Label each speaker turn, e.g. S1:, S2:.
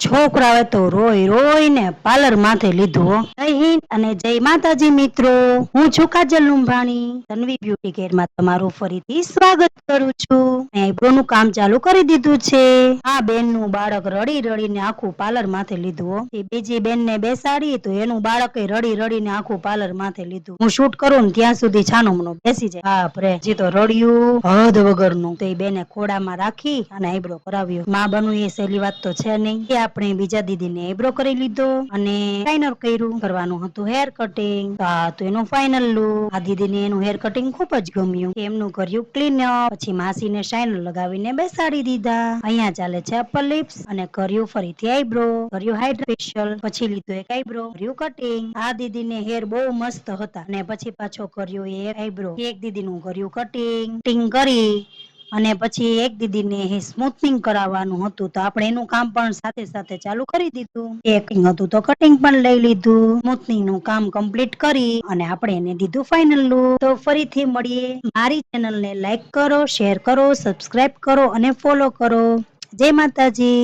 S1: છોકરાઓએ તો રોઈને પાર્લર માથે લીધું. જય હિન્દ અને જય માતાજી મિત્રો, હું છું કાજલ લુંભાણી. તન્વી બ્યુટી કેરમાં તમારું ફરીથી સ્વાગત કરું છું. આઈબ્રો નું કામ ચાલુ કરી દીધું છે. આ બેન નું બાળક રડીને આખું પાર્લર માથે લીધું. એ બીજી બેન ને બેસાડી તો એનું બાળક રડીને આખું પાર્લર માથે લીધું. હું શૂટ કરું ને ત્યાં સુધી છાનો બેસી જાય. બાપરે, હજી તો રડ્યું હદ વગરનું. તો એ બેને ખોડામાં રાખી અને આઈબ્રો કરાવ્યો. માં બનવું એ સહેલી વાત તો છે નહીં. કે આપણે બીજા દીદી ને આઈબ્રો કરી લીધો અને લાઇનર કર્યું. કરવાનું હતું હેર કટિંગ. તો એનું ફાઇનલ લુક. આ દીદી ને એનું હેર કટિંગ ખૂબ જ ગમ્યું. એમનું કર્યું ક્લીન અપ. પછી માસી ને શાઇનર લગાવીને બેસાડી દીધા. અહીંયા ચાલે છે અપર લિપ્સ અને કર્યું ફરીથી આઈબ્રો. કર્યું હાઇડ્રેશન, પછી લીધું એક આઈબ્રો, કર્યું કટિંગ. આ દીદી ને હેર બહુ મસ્ત હતા અને પછી પાછો કર્યો એક આઈબ્રો. એક દીદી નું કર્યું કટિંગ કરી અને પછી એક દીદીને સ્મૂથનિંગ કરાવવાનું હતું. તો આપણે એનું કામ પણ સાથે સાથે ચાલુ કરી દીધું. કટિંગ હતું તો કટિંગ પણ લઈ લીધું. સ્મૂથનિંગ નું કામ કમ્પ્લીટ કરી અને આપણે એને દીધું ફાઇનલ લુક. તો ફરીથી મળીએ. મારી ચેનલ ને લાઈક કરો, શેર કરો, સબસ્ક્રાઇબ કરો અને ફોલો કરો. જય માતાજી.